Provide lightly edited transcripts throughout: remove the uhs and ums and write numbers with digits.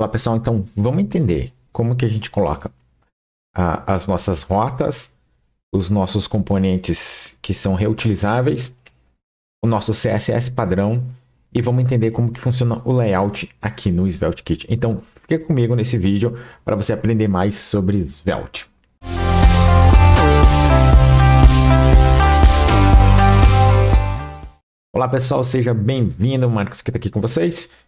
Olá pessoal, então vamos entender como que a gente coloca as nossas rotas, os nossos componentes que são reutilizáveis, o nosso CSS padrão e vamos entender como que funciona o layout aqui no Svelte Kit. Então fica comigo nesse vídeo para você aprender mais sobre Svelte. Olá pessoal, seja bem-vindo, Marcos que está aqui com vocês.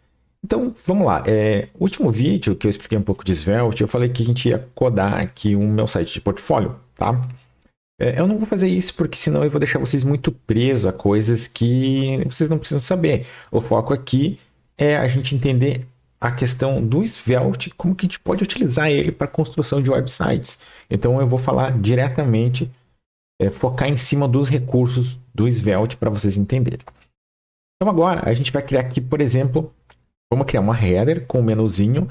Então, vamos lá. O último vídeo que eu expliquei um pouco de Svelte, eu falei que a gente ia codar aqui o meu site de portfólio, tá? Eu não vou fazer isso porque senão eu vou deixar vocês muito presos a coisas que vocês não precisam saber. O foco aqui é a gente entender a questão do Svelte, como que a gente pode utilizar ele para a construção de websites. Então, eu vou falar diretamente, focar em cima dos recursos do Svelte para vocês entenderem. Então, agora a gente vai criar aqui, por exemplo, vamos criar uma header com um menuzinho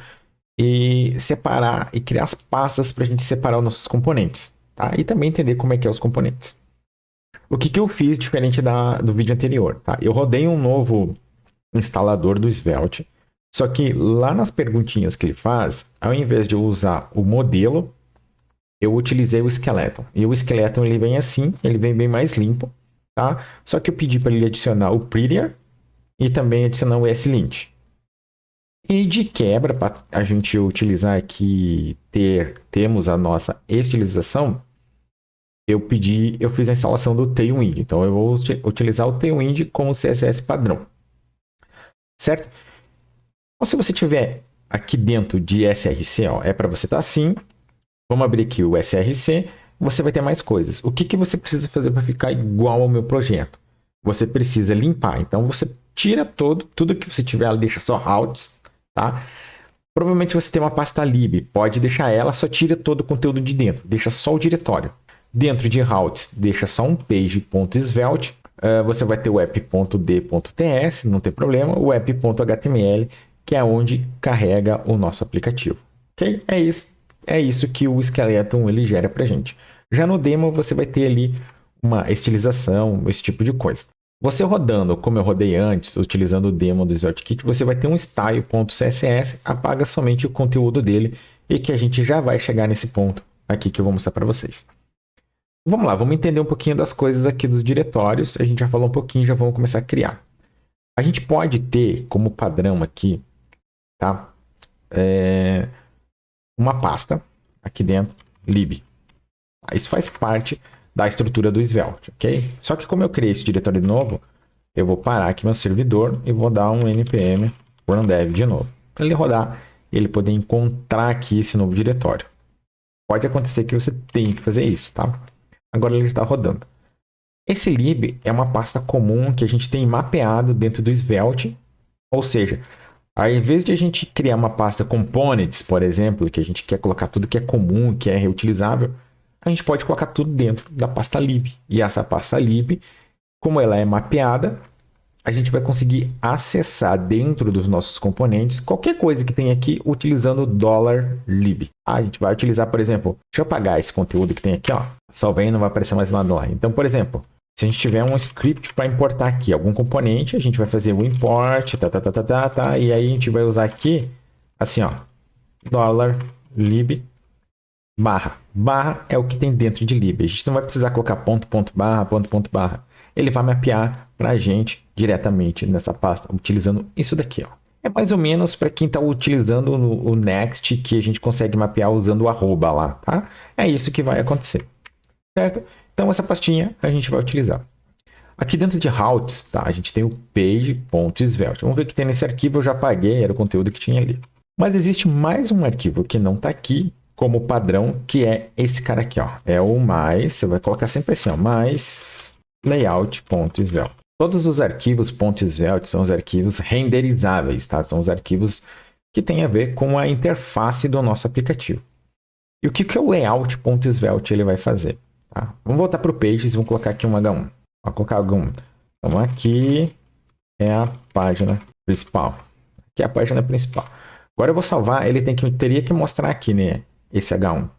e separar e criar as pastas para a gente separar os nossos componentes, tá? E também entender como é que é os componentes. O que eu fiz diferente do vídeo anterior, tá? Eu rodei um novo instalador do Svelte, só que lá nas perguntinhas que ele faz, ao invés de eu usar o modelo, eu utilizei o Skeleton. E o Skeleton ele vem assim, ele vem bem mais limpo, tá? Só que eu pedi para ele adicionar o Prettier e também adicionar o ESLint. E de quebra, para a gente utilizar aqui, temos a nossa estilização, eu fiz a instalação do Tailwind. Então, eu vou utilizar o Tailwind como CSS padrão. Certo? Então, se você tiver aqui dentro de SRC, ó, é para você estar assim. Vamos abrir aqui o SRC. Você vai ter mais coisas. O que você precisa fazer para ficar igual ao meu projeto? Você precisa limpar. Então, você tira tudo que você tiver, deixa só routes. Tá? Provavelmente você tem uma pasta lib, pode deixar ela, só tira todo o conteúdo de dentro, deixa só o diretório. Dentro de routes, deixa só um page.svelte, você vai ter o app.d.ts, não tem problema, o app.html, que é onde carrega o nosso aplicativo. Ok? É isso que o Skeleton ele gera pra gente. Já no demo você vai ter ali uma estilização, esse tipo de coisa. Você rodando, como eu rodei antes, utilizando o demo do Svelte Kit, você vai ter um style.css, apaga somente o conteúdo dele e que a gente já vai chegar nesse ponto aqui que eu vou mostrar para vocês. Vamos lá, vamos entender um pouquinho das coisas aqui dos diretórios. A gente já falou um pouquinho, já vamos começar a criar. A gente pode ter como padrão aqui, tá? Uma pasta aqui dentro, lib. Isso faz parte da estrutura do Svelte, ok? Só que como eu criei esse diretório de novo, eu vou parar aqui meu servidor e vou dar um npm rundev de novo. Para ele rodar, ele poder encontrar aqui esse novo diretório. Pode acontecer que você tenha que fazer isso, tá? Agora ele está rodando. Esse lib é uma pasta comum que a gente tem mapeado dentro do Svelte, ou seja, ao invés de a gente criar uma pasta components, por exemplo, que a gente quer colocar tudo que é comum, que é reutilizável, a gente pode colocar tudo dentro da pasta lib. E essa pasta lib, como ela é mapeada, a gente vai conseguir acessar dentro dos nossos componentes qualquer coisa que tem aqui utilizando $lib. A gente vai utilizar, por exemplo, deixa eu apagar esse conteúdo que tem aqui, ó. Salvei, não vai aparecer mais nada lá. Então, por exemplo, se a gente tiver um script para importar aqui algum componente, a gente vai fazer o import, e aí a gente vai usar aqui, assim, ó, $lib barra é o que tem dentro de lib. A gente não vai precisar colocar ponto barra. Ele vai mapear para a gente diretamente nessa pasta, utilizando isso daqui, ó. É mais ou menos para quem está utilizando o Next, que a gente consegue mapear usando o arroba lá, tá? É isso que vai acontecer, certo? Então, essa pastinha a gente vai utilizar. Aqui dentro de routes, tá? A gente tem o page.svelte. Vamos ver o que tem nesse arquivo. Eu já apaguei, era o conteúdo que tinha ali. Mas existe mais um arquivo que não está aqui, como padrão, que é esse cara aqui, ó. É o mais, você vai colocar sempre assim, ó, mais layout.svelte. Todos os arquivos .svelte são os arquivos renderizáveis, tá? São os arquivos que têm a ver com a interface do nosso aplicativo. E o que o layout.svelte ele vai fazer? Tá? Vamos voltar para o Pages e vamos colocar aqui um H1. Vou colocar H1. Então aqui é a página principal. Aqui é a página principal. Agora eu vou salvar, ele teria que mostrar aqui, né? Esse H1.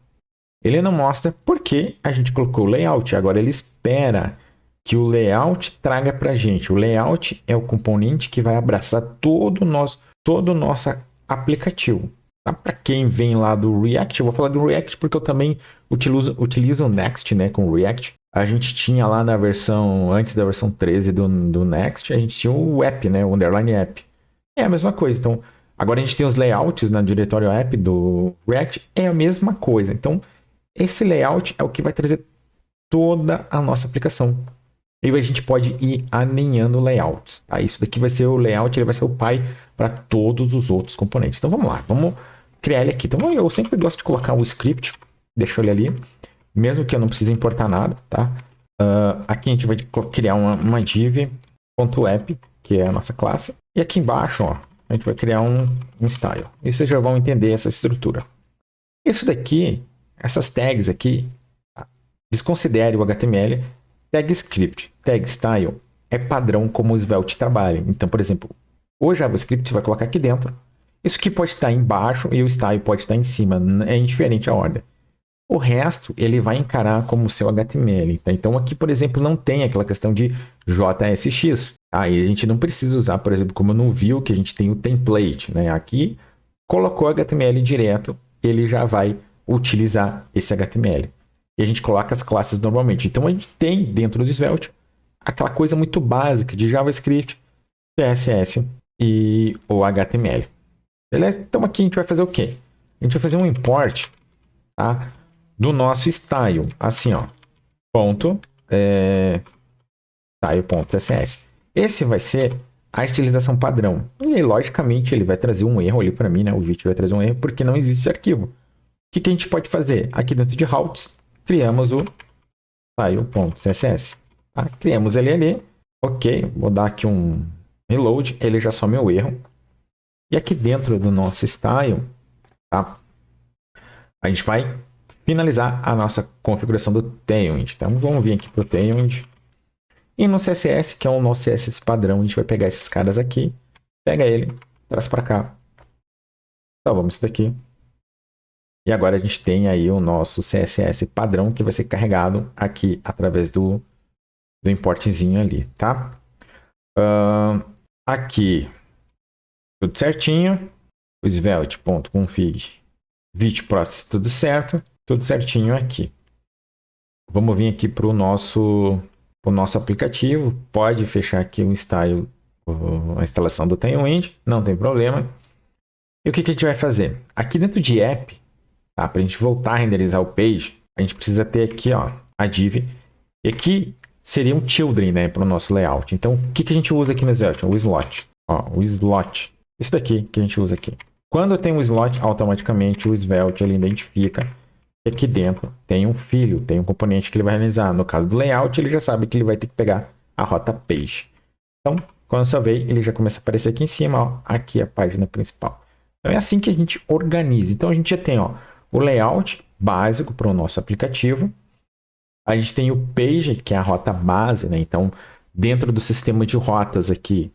Ele não mostra porque a gente colocou o layout. Agora ele espera que o layout traga para a gente. O layout é o componente que vai abraçar toda a nossa aplicativo. Tá? Para quem vem lá do React, eu vou falar do React porque eu também utilizo o Next, né, com o React. A gente tinha lá na versão, antes da versão 13 do Next, a gente tinha o app, né, o underline app. É a mesma coisa. Então, agora a gente tem os layouts no diretório app do React, é a mesma coisa. Então, esse layout é o que vai trazer toda a nossa aplicação. E a gente pode ir alinhando layouts. Tá? Isso daqui vai ser o layout, ele vai ser o pai para todos os outros componentes. Então vamos lá, vamos criar ele aqui. Então eu sempre gosto de colocar o script, deixa ele ali, mesmo que eu não precise importar nada, tá? Aqui a gente vai criar uma div.app, que é a nossa classe. E aqui embaixo, ó, a gente vai criar um style. E vocês já vão entender essa estrutura. Isso daqui, essas tags aqui, tá? Desconsidere o HTML. Tag script, tag style é padrão como o Svelte trabalha. Então, por exemplo, o JavaScript você vai colocar aqui dentro. Isso aqui pode estar embaixo e o style pode estar em cima. É indiferente a ordem. O resto ele vai encarar como seu HTML. Tá? Então aqui, por exemplo, não tem aquela questão de JSX. Aí a gente não precisa usar, por exemplo, como no Vue, que a gente tem o template. Né? Aqui, colocou HTML direto, ele já vai utilizar esse HTML. E a gente coloca as classes normalmente. Então a gente tem dentro do Svelte aquela coisa muito básica de JavaScript, CSS e o HTML. Beleza? Então aqui a gente vai fazer o quê? A gente vai fazer um import, tá, do nosso style. Assim, ó. Ponto, style.css. Esse vai ser a estilização padrão. E aí, logicamente, ele vai trazer um erro ali para mim, né? O vídeo vai trazer um erro porque não existe esse arquivo. O que a gente pode fazer? Aqui dentro de routes, criamos o style.css. Tá? Criamos ele ali. Ok, vou dar aqui um reload. Ele já some o erro. E aqui dentro do nosso style, tá? A gente vai finalizar a nossa configuração do Tailwind. Então vamos vir aqui para o Tailwind. E no CSS, que é o nosso CSS padrão, a gente vai pegar esses caras aqui. Pega ele, traz para cá. Salvamos isso daqui. E agora a gente tem aí o nosso CSS padrão que vai ser carregado aqui através do importzinho ali, tá? Aqui, tudo certinho. O svelte.config, vitprocess, tudo certo. Tudo certinho aqui. Vamos vir aqui para o nosso aplicativo. Pode fechar aqui o style, a instalação do Tailwind, não tem problema. E o que a gente vai fazer? Aqui dentro de app, tá? Para a gente voltar a renderizar o page, a gente precisa ter aqui, ó, a div. E aqui seria um children, né, para o nosso layout. Então, o que a gente usa aqui no Svelte? O slot. Ó, o slot. Isso daqui que a gente usa aqui. Quando eu tenho um slot, automaticamente o Svelte ele identifica que aqui dentro tem um filho, tem um componente que ele vai realizar. No caso do layout, ele já sabe que ele vai ter que pegar a rota page. Então, quando salvei, ele já começa a aparecer aqui em cima, ó, aqui a página principal. Então, é assim que a gente organiza. Então, a gente já tem, ó, o layout básico para o nosso aplicativo. A gente tem o page, que é a rota base, né? Então, dentro do sistema de rotas aqui,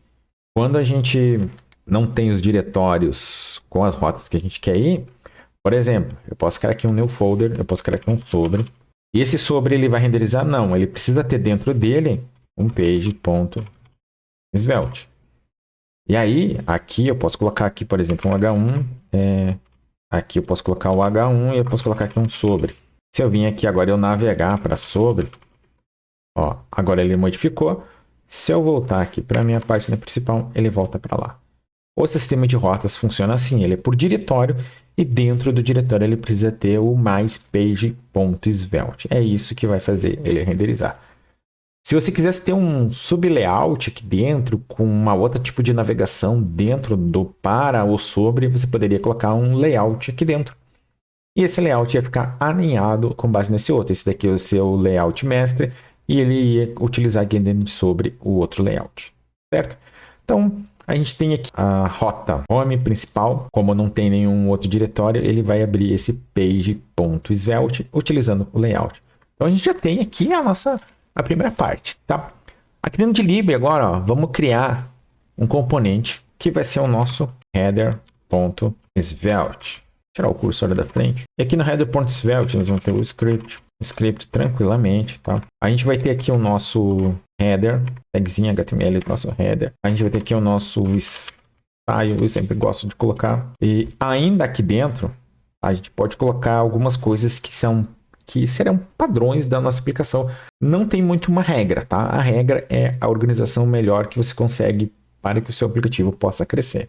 quando a gente não tem os diretórios com as rotas que a gente quer ir, por exemplo, eu posso criar aqui um new folder, eu posso criar aqui um sobre. E esse sobre ele vai renderizar? Não, ele precisa ter dentro dele um page.svelte. E aí, aqui eu posso colocar aqui, por exemplo, um H1. Aqui eu posso colocar o H1 e eu posso colocar aqui um sobre. Se eu vim aqui agora eu navegar para sobre, ó, agora ele modificou. Se eu voltar aqui para a minha página principal, ele volta para lá. O sistema de rotas funciona assim, ele é por diretório e dentro do diretório ele precisa ter o mais page.svelte. É isso que vai fazer ele renderizar. Se você quisesse ter um sublayout aqui dentro, com uma outra tipo de navegação dentro do para ou sobre, você poderia colocar um layout aqui dentro. E esse layout ia ficar alinhado com base nesse outro. Esse daqui é o seu layout mestre e ele ia utilizar aqui dentro de sobre o outro layout, certo? Então, a gente tem aqui a rota home principal. Como não tem nenhum outro diretório, ele vai abrir esse page.svelte utilizando o layout. Então, a gente já tem aqui a primeira parte, tá? Aqui dentro de lib agora, ó, vamos criar um componente que vai ser o nosso header.svelte. Tirar o cursor da frente. E aqui no header.svelte nós vamos ter o script tranquilamente, tá? A gente vai ter aqui o nosso header, tagzinho HTML do nosso header. A gente vai ter aqui o nosso style, eu sempre gosto de colocar. E ainda aqui dentro, a gente pode colocar algumas coisas que serão padrões da nossa aplicação. Não tem muito uma regra, tá? A regra é a organização melhor que você consegue para que o seu aplicativo possa crescer.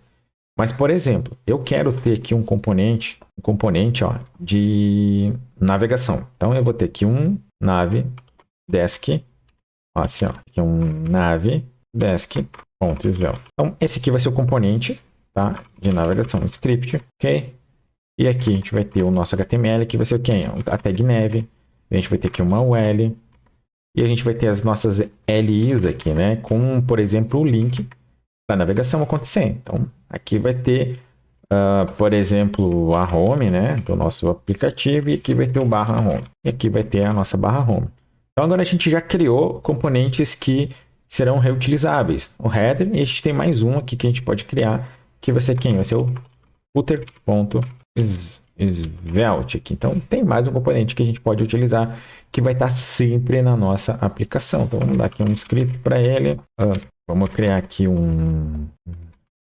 Mas, por exemplo, eu quero ter aqui um componente ó, de navegação. Então, eu vou ter aqui um nav desk, ó, assim, ó, aqui um nav desk.svelte. Então, esse aqui vai ser o componente, tá, de navegação, script, ok? E aqui a gente vai ter o nosso HTML, que vai ser quem? A tag nav. A gente vai ter aqui uma UL. E a gente vai ter as nossas LIs aqui, né? Com, por exemplo, o link para navegação acontecer. Então, aqui vai ter, por exemplo, a home, né? Do nosso aplicativo. E aqui vai ter o barra home. E aqui vai ter a nossa barra home. Então, agora a gente já criou componentes que serão reutilizáveis. O header. E a gente tem mais um aqui que a gente pode criar. Que vai ser quem? Vai ser o footer.svelte aqui. Então, tem mais um componente que a gente pode utilizar que vai estar sempre na nossa aplicação. Então, vamos dar aqui um script para ele. Vamos criar aqui um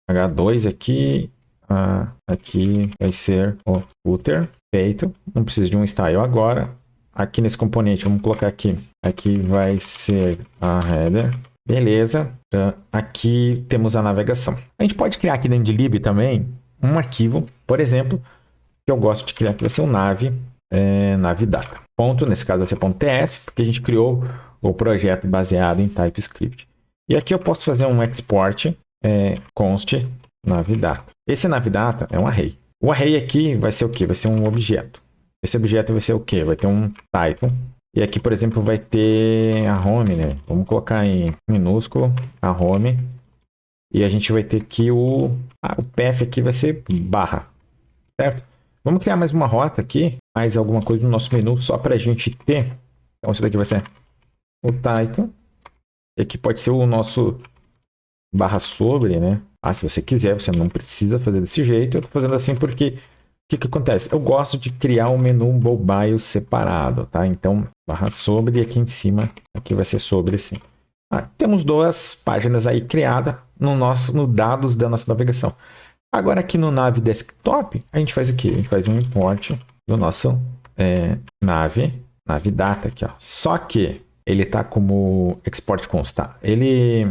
H2 aqui. Aqui vai ser o footer. Feito. Não precisa de um style agora. Aqui nesse componente, vamos colocar aqui. Aqui vai ser a header. Beleza. Aqui temos a navegação. A gente pode criar aqui dentro de lib também um arquivo, por exemplo, que eu gosto de criar, que vai ser o nav.data. Ponto, nesse caso vai ser .ts, porque a gente criou o projeto baseado em TypeScript. E aqui eu posso fazer um export const nav.data. Esse nav.data é um array. O array aqui vai ser o quê? Vai ser um objeto. Esse objeto vai ser o quê? Vai ter um title. E aqui, por exemplo, vai ter a home, né? Vamos colocar em minúsculo a home. E a gente vai ter aqui o path aqui vai ser barra, certo? Vamos criar mais uma rota aqui, mais alguma coisa no nosso menu, só para a gente ter. Então, isso daqui vai ser o title. E aqui pode ser o nosso barra sobre, né? Se você quiser, você não precisa fazer desse jeito. Eu tô fazendo assim porque o que acontece? Eu gosto de criar um menu mobile separado, tá? Então, barra sobre e aqui em cima, aqui vai ser sobre sim. Temos duas páginas aí criadas no dados da nossa navegação. Agora aqui no nav desktop, a gente faz o quê? A gente faz um import do nosso nav.data aqui, ó. Só que ele tá como export const, tá? Ele,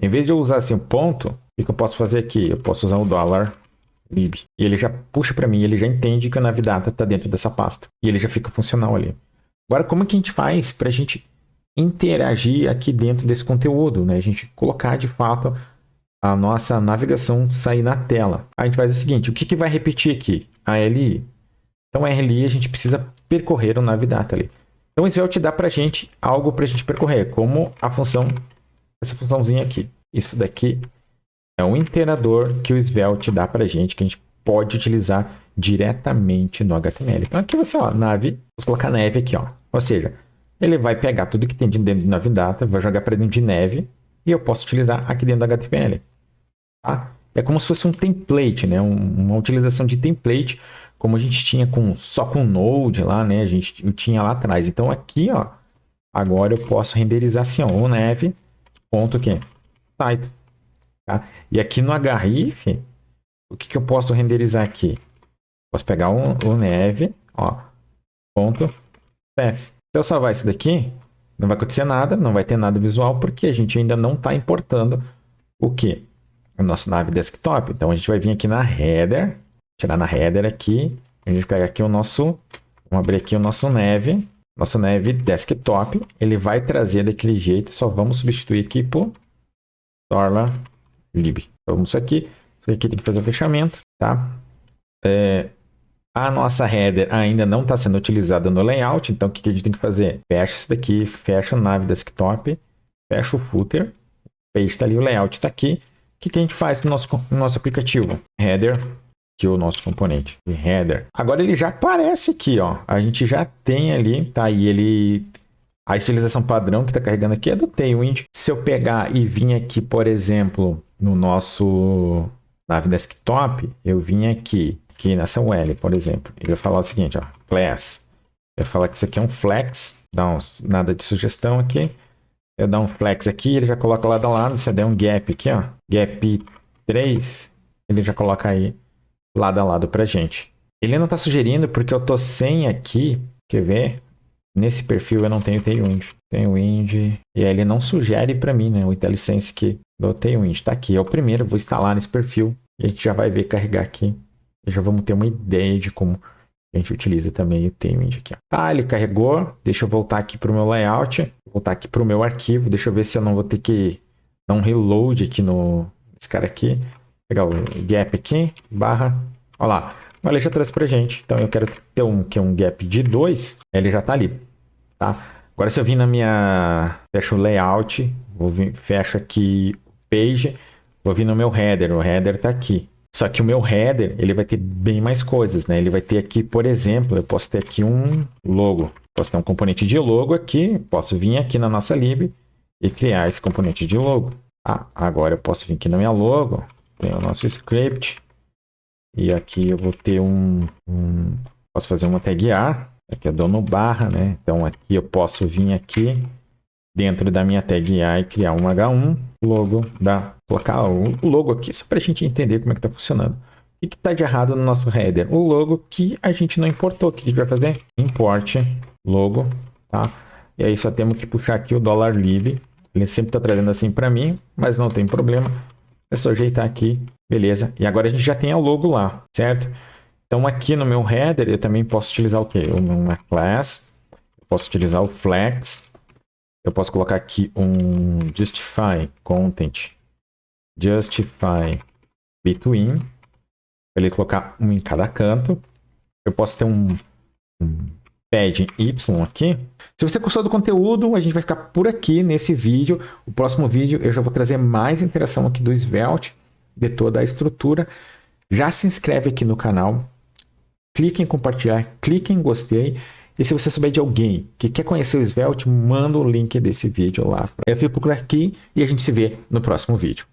em vez de eu usar assim o ponto, o que eu posso fazer aqui? Eu posso usar o $lib. E ele já puxa para mim, ele já entende que o nav.data está dentro dessa pasta. E ele já fica funcional ali. Agora, como que a gente faz para a gente interagir aqui dentro desse conteúdo, né? A gente colocar de fato a nossa navegação sair na tela. A gente faz o seguinte, o que vai repetir aqui? A LI. Então, a LI a gente precisa percorrer o nav.data ali. Então, o Svelte dá para a gente algo para a gente percorrer, como a função, essa funçãozinha aqui. Isso daqui é um iterador que o Svelte dá para a gente, que a gente pode utilizar diretamente no HTML. Então, aqui vai ser, ó, nav, vamos colocar nav aqui, ó. Ou seja, ele vai pegar tudo que tem dentro de nav.data, vai jogar para dentro de nav, e eu posso utilizar aqui dentro do HTML. Tá? É como se fosse um template, né? Uma utilização de template, como a gente tinha só com Node lá, né? Eu tinha lá atrás. Então aqui, ó, agora eu posso renderizar assim, ó, o nav, ponto aqui, title. Tá? E aqui no href, o que eu posso renderizar aqui? Posso pegar o nav, ó, ponto path. Se eu salvar isso daqui, não vai acontecer nada, não vai ter nada visual, porque a gente ainda não está importando o quê? O nosso nav desktop. Então a gente vai vir aqui na header, tirar na header aqui, a gente pega aqui o nosso, vamos abrir aqui o nosso nav desktop, ele vai trazer daquele jeito, só vamos substituir aqui por $lib. Então isso aqui tem que fazer o fechamento, tá? A nossa header ainda não está sendo utilizada no layout, então o que a gente tem que fazer? Fecha isso daqui, fecha o nav desktop, fecha o footer, paste ali, o layout está aqui. O que a gente faz no nosso aplicativo? Header, que é o nosso componente de header. Agora ele já aparece aqui, ó. A gente já tem ali, tá? E a estilização padrão que está carregando aqui é do Tailwind. Se eu pegar e vir aqui, por exemplo, no nosso nav desktop, eu vim aqui nessa UL, por exemplo. Ele vai falar o seguinte, ó, class. Eu vou falar que isso aqui é um flex, nada de sugestão aqui. Eu dar um flex aqui, ele já coloca lá do lado. Se eu der um gap aqui, ó, gap 3, ele já coloca aí lado a lado pra gente. Ele não está sugerindo porque eu tô sem aqui, quer ver? Nesse perfil eu não tenho Tailwind. Tailwind, e aí ele não sugere para mim, né? O IntelliSense que do Tailwind. Tá aqui, é o primeiro, vou instalar nesse perfil e a gente já vai ver carregar aqui. E já vamos ter uma ideia de como a gente utiliza também o Tailwind aqui. Tá, ele carregou. Deixa eu voltar aqui para o meu layout. Voltar aqui para o meu arquivo. Deixa eu ver se eu não vou ter que dar um reload aqui no... Esse cara aqui. Pegar o gap aqui, barra. Olha lá. Ele já trouxe pra gente. Então eu quero ter um gap de 2. Ele já tá ali. Tá? Agora se eu vir na minha... Fecho o layout. Fecho aqui o page. Vou vir no meu header. O header tá aqui. Só que o meu header, ele vai ter bem mais coisas, né? Ele vai ter aqui, por exemplo, eu posso ter aqui um logo. Posso ter um componente de logo aqui. Posso vir aqui na nossa lib e criar esse componente de logo. Ah, agora eu posso vir aqui na minha logo. Tem o nosso script. E aqui eu vou ter posso fazer uma tag A. Aqui eu dou no barra, né? Então aqui eu posso vir aqui dentro da minha tag A e criar um H1 logo colocar o logo aqui só para a gente entender como é que está funcionando. O que está de errado no nosso header? O logo que a gente não importou. O que a gente vai fazer? Import logo, tá? E aí só temos que puxar aqui o $lib. Ele sempre está trazendo assim para mim, mas não tem problema. É só ajeitar aqui, beleza? E agora a gente já tem o logo lá, certo? Então aqui no meu header eu também posso utilizar o quê? Uma class, eu posso utilizar o flex, eu posso colocar aqui um justify content, justify between, para ele colocar um em cada canto. Eu posso ter um padding y aqui. Se você gostou do conteúdo, a gente vai ficar por aqui nesse vídeo. O próximo vídeo eu já vou trazer mais interação aqui do Svelte, de toda a estrutura. Já se inscreve aqui no canal, clique em compartilhar, clique em gostei. E se você souber de alguém que quer conhecer o Svelte, manda o link desse vídeo lá. Eu fico por aqui e a gente se vê no próximo vídeo.